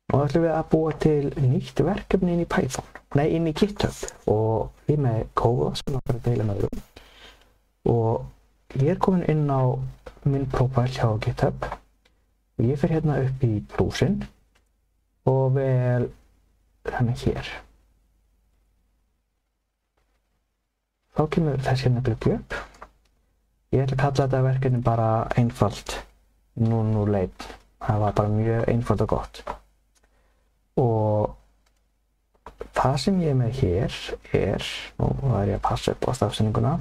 Nú ætlum við að búa til nýtt verkefni inn í Python, inn í GitHub og við með kóða sem við ætlum að deila með öðrum. Og ég komin inn á minn profile hjá GitHub og ég fer hérna upp í plúsinn og vel hér. Þá kemur þessi hérna upp. Ég ætla að kalla þetta verkefni bara einfalt 001. Það var bara mjög einfalt og gott. Og það sem ég er með hér nú er ég að passa upp á stafsetninguna.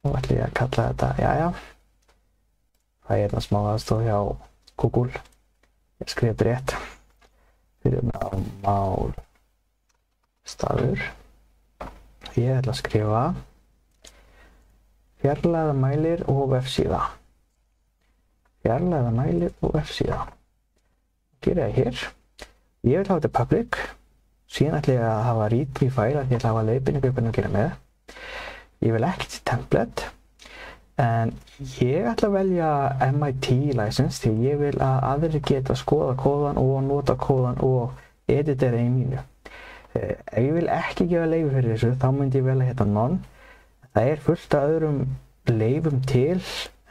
Nú ætla ég að kalla þetta, jæja. Það er hérna smá aðstoð hjá Google. Ég skrifa þetta rétt. Fyrir mál stafur. Ég ætla að skrifa fjarlægðarmælir og vefsíða. Fjarlægðarmælir og vefsíða. Gera það hér. Ég vil hafa þetta public. Síðan ætla ég að hafa readme file að ég ætla að hafa leiðbeiningu hvernig að gera með. Ég vil ekkert template. En ég ætla að velja MIT license því ég vil að aðrir geta skoða kóðan og nota kóðan og editera í mínu. Ef ég vil ekki gefa leyfi fyrir þessu, þá myndi ég velja hérna none. Það er fullt af öðrum leyfum til,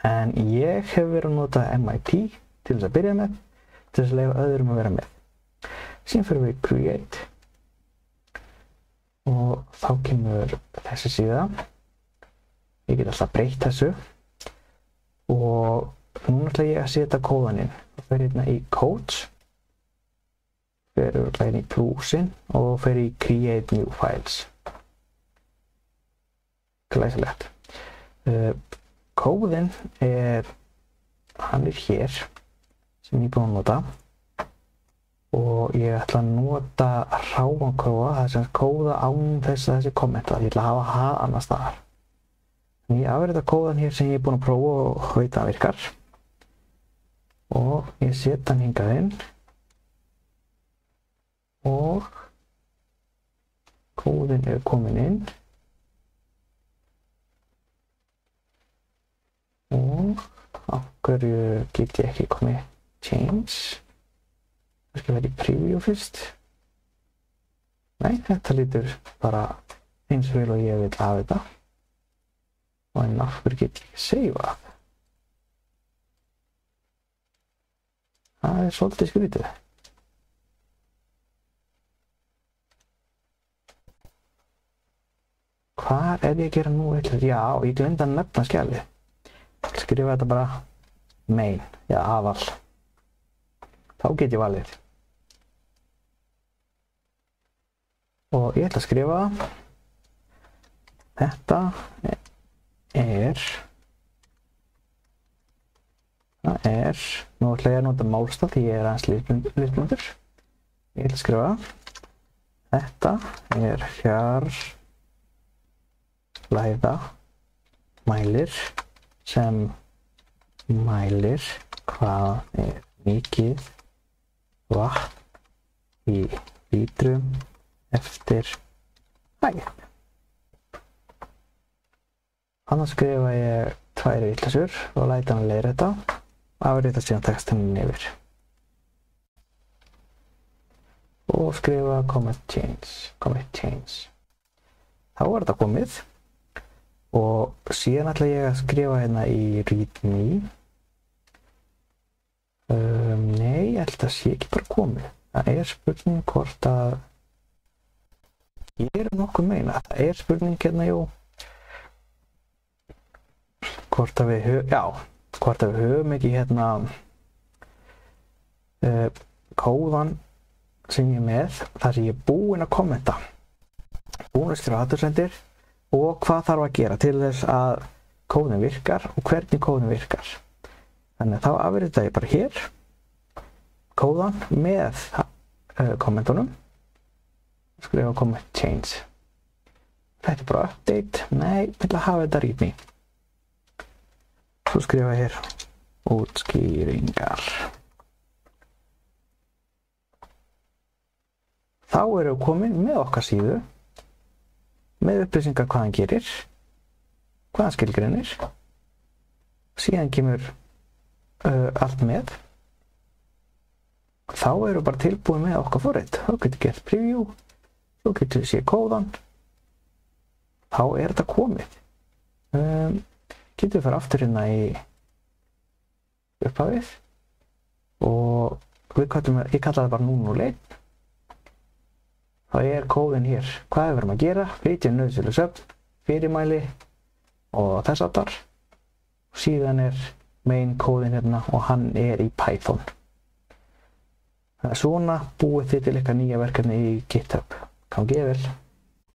en ég hef verið að nota MIT til þess að byrja með, til þess að leyfa öðrum að vera með. Síðan fyrir við create og þá kemur þessi síða. Ég get alltaf breytt þessu og núna ætla ég að setja kóðan inn. Það fer hérna í codes, fer hérna í plúsinn og fer í create new files. Glæsilegt. Kóðinn hann er hér sem ég er búinn að nota og ég ætla að nota hráan kóða, það sem kóða án þess að þessi kommenta. Ég ætla að hafa það annars staðar. Ég afrita kóðan hér sem ég er búinn að prófa og veit að það virkar og ég set hann hingað inn og kóðinn er komin inn og á hverju get ég ekki komið change. Það skal vera í preview fyrst. Nei, þetta lítur bara eins og vel og ég vil hafa þetta. Og en af hverju get ég ekki save. Það er svolítið skrítið. Hvað er ég að gera nú eitthvað? Já, ég glemdi að nefna skjalið. Skrifa þetta bara main, eða aðal. Þá get ég valið. Og ég ætla að skrifa þetta nú ætla ég að nota málstað því ég er aðeins litblindur. Ég ætla að skrifa þetta fjarlægðarmælir sem mælir hvað er mikið vatn í lítrum eftir hæð. Annars skrifa ég tvær vitleysur og læta hann leiðrétta og afrita síðan textinn yfir. Og skrifa commit change. Þá er þetta komið og síðan ætla ég að skrifa hérna í readme. Nei, ég held að sé ekki bara komið. Það er spurning hvort að ég er nokkuð meina. Það er spurning hérna, jú. Hvort að við höfum ekki hérna kóðan sem ég er með, þar sem ég er búinn að kommenta. Búinn að skrifa athugasemdir og hvað þarf að gera til þess að kóðinn virkar og hvernig kóðinn virkar. Þannig að þá afrita ég bara hér kóðan með kommentunum. Skrifa commit change. Þetta er bara update. Nei, ég vil að hafa þetta readme. Svo skrifa ég hér útskýringar. Þá erum við komin með okkar síðu með upplýsingar hvað hann gerir, hvað hann skilgreinir. Síðan kemur allt með. Þá eru bara tilbúin með okkar forrit. Þá getur gert preview, þú getur séð kóðan, þá er þetta komið. Getur við fara aftur hérna í upphafið og ég kalla það bara 001. Þá er kóðin hér. Hvað við verum að gera? Flytja nauðsynleg söfn, fyrirmæli og þess aftar. Síðan er main kóðin hérna og hann er í Python. Svona búið þið til eitthvað nýja verkefni í GitHub. Gangi vel.